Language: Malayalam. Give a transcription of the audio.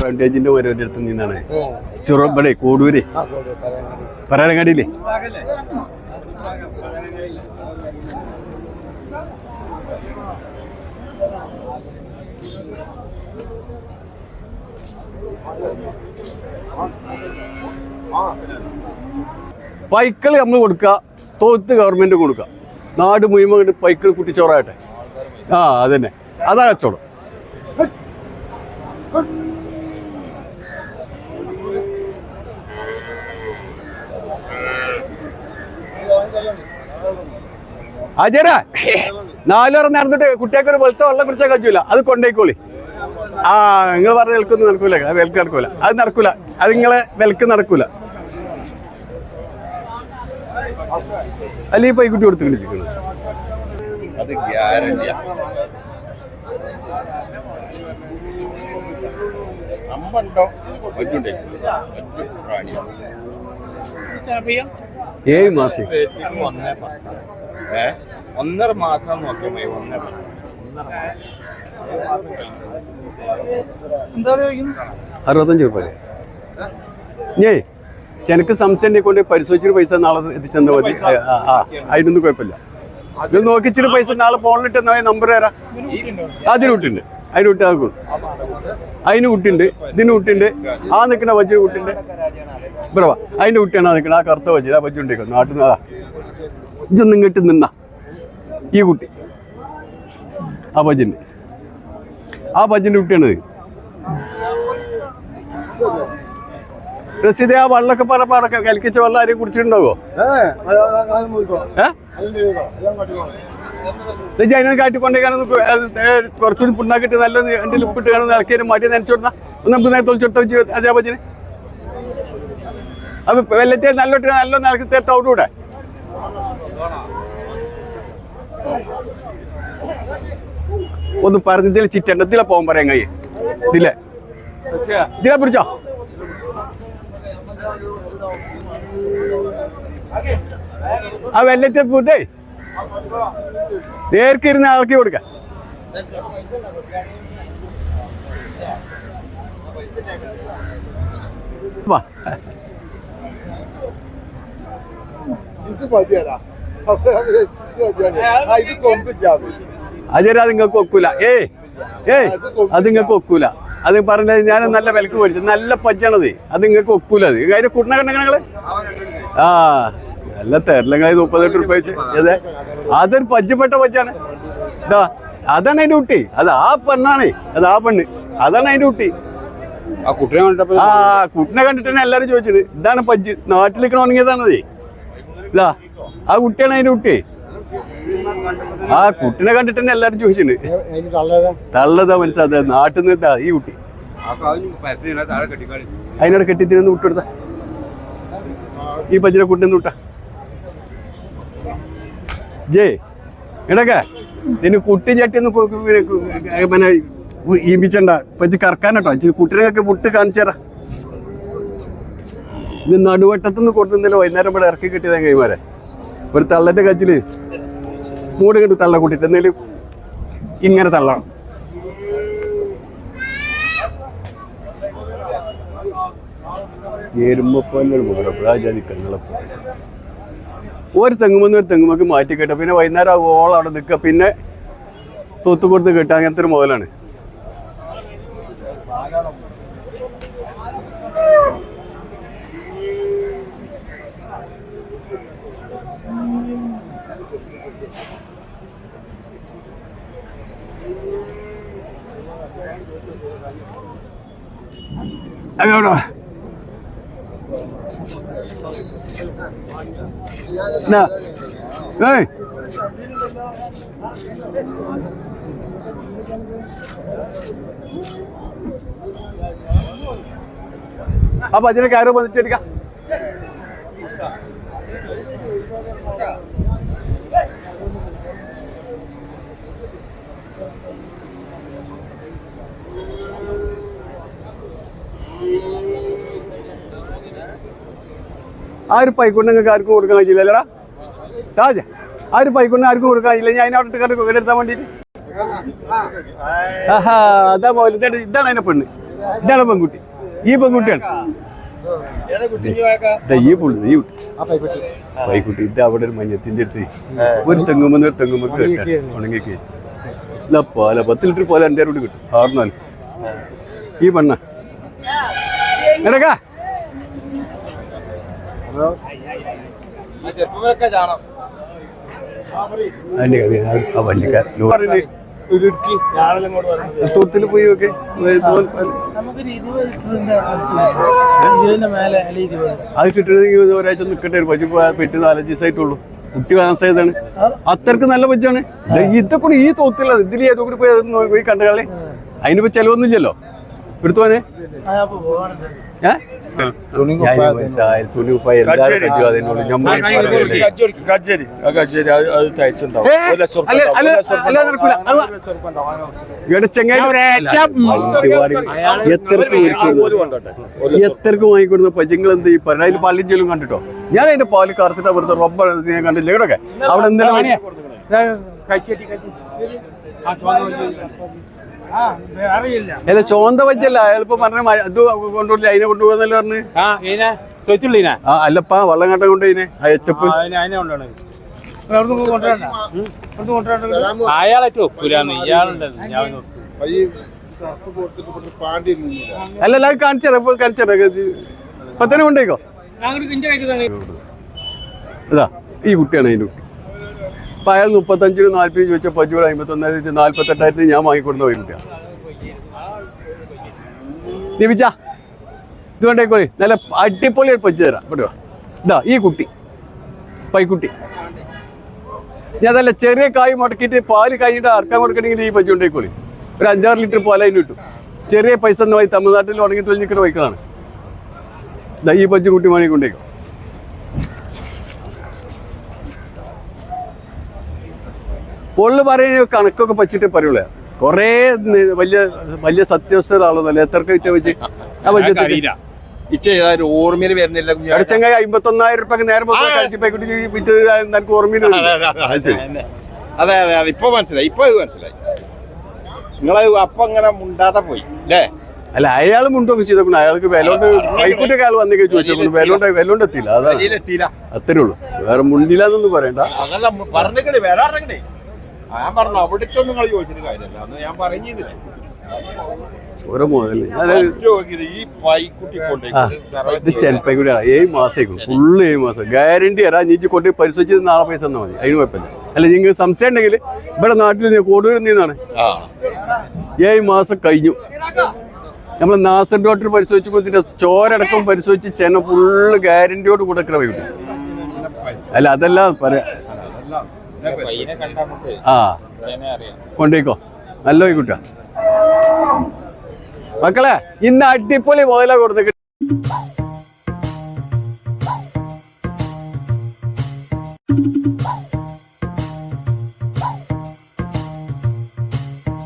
ഫ്രണ്ടേജിന്റെ ഓരോരുടെ അടുത്ത് നിന്നാണ് ചെറുപടെ കോടൂര് പരങ്ങാടിയില്ലേ. പൈക്കൾ നമ്മൾ കൊടുക്കുക, തോത്ത് ഗവൺമെന്റ് കൊടുക്കുക. നാട് മുഴുവൻ പൈക്കൾ കുട്ടിച്ചോറാകട്ടെ. ആ അതന്നെ, അതാ കച്ചവടം. അജരാ 4 hour നടന്നിട്ട് കുട്ടികൾക്ക് ഒരു വെളുത്ത വെള്ളം കുടിച്ചാൽ കഴിച്ചില്ല. അത് കൊണ്ടേക്കോളി. ആ നിങ്ങൾ പറഞ്ഞ വിലക്കൊന്നും നടക്കൂല, വിലക്ക് നടക്കൂല, അത് നടക്കൂല, അത് നിങ്ങളെ വിലക്ക് നടക്കൂല. അല്ല ഈ പൈക്കുട്ടി കൊടുത്തിരിക്കുന്നത് അത് ഗ്യാരണ്ടിയാ. അമ്പുണ്ടോ 7 മാസം 1.5 മാസം നോക്കിയാൽ 65 രൂപ. ഞേ ചെനക്ക് സംശയം കൊണ്ട് പരിശോധിച്ചിട്ട് പൈസ നാളെ എത്തിച്ചെന്നാൽ മതി. അതിനൊന്നും കുഴപ്പമില്ല. ഇത് നോക്കിച്ചിട്ട് പൈസ നാളെ ഫോണിലിട്ട് നമ്പർ തരാം. അതിന് കുട്ടിയുണ്ട്, അതിന് കുട്ടി ആക്കും, അതിന് കുട്ടിയുണ്ട്, ഇതിന് കുട്ടിയുണ്ട്, ആ നിൽക്കുന്ന വജ്ജിന് കുട്ടിയുണ്ട്. ബ്രവാ അതിൻ്റെ കുട്ടിയാണ് ആ നിൽക്കുന്നത്, ആ കറുത്ത വജ്ജിൽ ആ വജ്ജി ഉണ്ടേക്കും നാട്ടിൽ നിന്ന്. അതാ ഇതൊന്നും ഇങ്ങോട്ട് നിന്ന ഈ കുട്ടി ആ വജ്ജിൻ്റെ കുട്ടിയാണിത്. രസീദ് ആ വെള്ളമൊക്കെ പറ കലക്കിച്ച വെള്ളം ആരെയും കുടിച്ചിട്ടുണ്ടാവോ? ജൈനം കാട്ടിക്കൊണ്ടേക്കാണ് കുറച്ചുകൂടി പുണ്ണാക്കിട്ട് നല്ല എൻ്റെ ഉപ്പിട്ട് കാണുന്ന ഇറക്കിയാലും മടി നനച്ചോടുന്ന നമുക്ക് നേരെ തൊളിച്ചോട്ട അജാബജിന്. അത് വെള്ളത്തെ നല്ലോട്ട് നല്ല നിലക്ക് തേർത്ത് ഔട്ടൂടെ. ഒന്ന് പറഞ്ഞതിൽ ചിറ്റണ്ട ഇതിലെ പോകാൻ പറയാൻ കൈ ഇതിലെ പിടിച്ചോ. ആ വെള്ളത്തെ പൂത്തേ നേർക്കിരുന്ന് ആൾക്കി കൊടുക്ക. അജര അത് നിങ്ങൾക്ക് ഒക്കൂല. അത് നിങ്ങൾക്ക് ഒക്കൂല. അത് പറഞ്ഞത് ഞാൻ നല്ല വിലക്ക് മേടിച്ചു, നല്ല പജ്ജാണത്. അത് നിങ്ങൾക്ക് ഒക്കൂല. അത് അതിന്റെ കുട്ടണ കണ്ട നിങ്ങള് ആ നല്ല തെരലങ്ങായി 38 രൂപ വെച്ച്. അതെ അതൊരു പജ്ജപ്പെട്ട പജ്ജാണ്. ഇതാ അതാണ് അതിന്റെ കുട്ടി. അത് ആ പെണ്ണാണ്, അത് ആ പെണ്ണ്, അതാണ് അതിന്റെ കുട്ടി. ആ കുട്ടിനെ കണ്ടിട്ട് തന്നെ എല്ലാരും ചോദിച്ചത് ഇതാണ് പജ്ജ്, നാട്ടിലേക്ക് ഉണങ്ങിയതാണത്. ഇതാ ആ കുട്ടിയാണ് അതിന്റെ കുട്ടി. ആ കുട്ടിനെ കണ്ടിട്ട് തന്നെ എല്ലാരും ചോദിച്ചിട്ടുണ്ട്. തള്ളതാ മനസ്സിലാ നാട്ടിൽ നിന്ന് ഈ കുട്ടി. അതിനോട് കെട്ടിത്തിനൊന്ന് വിട്ടെടുത്ത ഈ പജ്ജിനെ കുട്ടിന്ന് വിട്ട ജേ ഇടക്കെ നിന്നെ കുട്ടി ചട്ടിന്ന് പിന്നെ ഈമ്പിച്ചണ്ട പറ്റി കറക്കാനട്ടോ. കുട്ടിനെയൊക്കെ വിട്ട് കാണിച്ചേരാ. ഇത് നടുവട്ടത്തുനിന്ന് കൊടുത്തുന്നില്ല, വൈകുന്നേരം ഇവിടെ ഇറക്കി കിട്ടിയതാ കൈമാരെ. ഒരു തള്ളന്റെ കച്ചില് മൂട് കണ്ട് തള്ള കൂട്ടിട്ട് എന്തെങ്കിലും ഇങ്ങനെ തള്ളണം. ഒരു തെങ്ങുമെന്ന് ഒരു തെങ്ങുമൊക്കെ മാറ്റി കേട്ടോ. പിന്നെ വൈകുന്നേരം ഓളം അവിടെ നിൽക്കുക, പിന്നെ തൊത്ത് കൊടുത്ത് കേട്ടോ. അങ്ങനത്തെ ഒരു മുതലാണ്. അങ്ങോട്ടോ അപ്പൊ അതിനെ കയറ് വന്നിട്ടെടുക്കാം. ആ ഒരു പൈക്കൊണ്ട് നിങ്ങൾക്ക് ആർക്കും കൊടുക്കാൻ കഴിയില്ലടാ താജ. ആ ഒരു പൈക്കൊണ്ട് ആർക്കും കൊടുക്കാൻ കഴിയില്ല. ഞാൻ അതിനവിടെ എടുത്താൻ വേണ്ടിയിട്ട് ആഹാ അതാ പോലെ ഇതാണ് അതിന്റെ പെണ്ണ്, ഇതാണ് പെൺകുട്ടി. ഈ പെൺകുട്ടിയാണ് ഈ പുള്ളി, ഈ പൈക്കുട്ടി. ഇത് അവിടെ ഒരു മഞ്ഞത്തിന്റെ അടുത്ത് ഒരു തെങ്ങുമ്പോ ഉണങ്ങിക്ക് ഇല്ല പോലെ 10 ലിറ്റർ പോലെ 2 കൂടി കിട്ടും. 6-4 ഈ പെണ്ണ എടക്കാ തൊട്ടില് പോയി നോക്കെ അത് കിട്ടണമെങ്കിൽ ഒരാഴ്ച നിൽക്കട്ടെ. ഒരു പശു പെറ്റ് 4-5 ദിവസമായിട്ടുള്ളൂ. കുട്ടി മാസമായതാണ്. അത്രക്ക് നല്ല പച്ചാണ്. ഇതൊക്കെ കൂടി ഈ തോത്തില്ല. ഇതിൽ ഏതോ കൂടി പോയി കണ്ടുകളെ. അതിനിപ്പോ ചെലവൊന്നുമില്ലല്ലോ എടുത്തോനെ. എത്രക്ക് വാങ്ങിക്കൊടുന്ന പച്ചങ്ങൾ എന്ത് ഈ പറഞ്ഞ അതിന് പാലിൻ ചെല്ലും കണ്ടിട്ടോ. ഞാൻ അതിന്റെ പാല് കറുത്തിട്ട് അവിടുത്തെ റബ്ബർ കണ്ടില്ല ഇവിടെയൊക്കെ അവിടെ എന്തെങ്കിലും അല്ല ചോന്ത പച്ചല്ല. അയാളിപ്പോ പറഞ്ഞ അത് കൊണ്ടുപോയില്ല, അതിനെ കൊണ്ടുപോകുന്നല്ലോ പറഞ്ഞ്. അല്ലപ്പാ വള്ളം കണ്ട കൊണ്ട് ഇതിനെ അയച്ചപ്പ് അല്ലല്ല അത് കാണിച്ചറ ഇപ്പൊ തന്നെ കൊണ്ടേക്കോ. ഇതാ ഈ കുട്ടിയാണ് അതിന്റെ കുട്ടി. അപ്പൊ അയാൾ 35-40 ചോദിച്ച 51 48,000 ഞാൻ വാങ്ങിക്കൊടുന്ന പോയി കുട്ടിയാണ്. ദീപിച്ച ഇത് കൊണ്ടേക്കോളി, നല്ല അടിപൊളി പച്ചു തരാം. കേട്ടോ ഇതാ ഈ കുട്ടി പൈക്കുട്ടി. ഞാൻ നല്ല ചെറിയ കായ് മുടക്കിയിട്ട് പാല് കഴിഞ്ഞിട്ട് അറക്കാൻ കൊടുക്കണമെങ്കിൽ ഈ പച്ചു കൊണ്ടേക്കോളി. ഒരു 5-6 ലിറ്റർ പാല് അതിന് കിട്ടും. ചെറിയ പൈസ പോയി തമിഴ്നാട്ടിൽ ഉണങ്ങി തൊഴിഞ്ഞിക്കുന്ന ബൈക്കാണ്. ഇതാ ഈ പച്ചു കുട്ടി വാങ്ങി കൊണ്ടേക്കോ. പൊള്ളു പറയുന്ന കണക്കൊക്കെ പച്ചിട്ട് പറയുള്ളൂ. കൊറേ വലിയ വലിയ സത്യവസ്ഥകളാണല്ലോ. എത്രക്ക് വിറ്റ വെച്ച് ഓർമ്മയിൽ വരുന്നില്ല. ചങ്ങായി 51,000 രൂപ നേരെ വിറ്റ് എനിക്ക് ഓർമ്മയിൽ. അതെ അതെ അതെ ഇപ്പൊ മനസ്സിലായി, ഇപ്പൊ മനസ്സിലായി. നിങ്ങള് അപ്പൊ അങ്ങനെ മുണ്ടാതെ പോയി അല്ലേ? അല്ല അയാൾ മുണ്ടൊക്കെ ചെയ്തോക്കണം. അയാൾക്ക് വിലോണ്ട് പൈക്കൂട്ടൊക്കെ ആൾ വന്നേക്ക് ചോദിച്ചോളൂ. വിലോണ്ട് എത്തിയില്ല. അതാണ് അത്രേ ഉള്ളൂ. വേറെ മുണ്ടില്ലാന്നൊന്നും പറയണ്ട. അതല്ല പറഞ്ഞേ വരാറേ. ഞാൻ പറഞ്ഞു അവിടേക്കൊന്നും നിങ്ങൾ ചോദിച്ചിട്ട് കാര്യമല്ല. അന്ന് ഞാൻ പറഞ്ഞില്ലേ ഓരോ മുതല് ഇത് ചെലപ്പൈക്കൂടിയാണ്. 7 മാസമായിരിക്കും. ഫുള്ള് 7 മാസം ഗ്യാരണ്ടി തരാം. നീ കൊണ്ട് പരിശോധിച്ച് നാളെ പൈസ തന്നാൽ മതി. അതിന് കുഴപ്പമില്ല. അല്ല നിങ്ങൾക്ക് സംശയം ഉണ്ടെങ്കിൽ ഇവിടെ നാട്ടിൽ കൂടുതൽ നിന്നാണ് 7 മാസം കഴിഞ്ഞു. നമ്മൾ നാസർ ഡോക്ടർ പരിശോധിച്ചപ്പോൾ ഇതിന്റെ ചോരടക്കം പരിശോധിച്ച് ചെന്ന ഫുള്ള് ഗ്യാരണ്ടിയോട് കൂടെ വൈകിട്ട്. അല്ല അതല്ല പറയാ. കൊണ്ടേക്കോ നല്ല വൈകിട്ടാ മക്കളെ. ഇന്ന് അടിപൊളി മുതല കൊടുത്ത്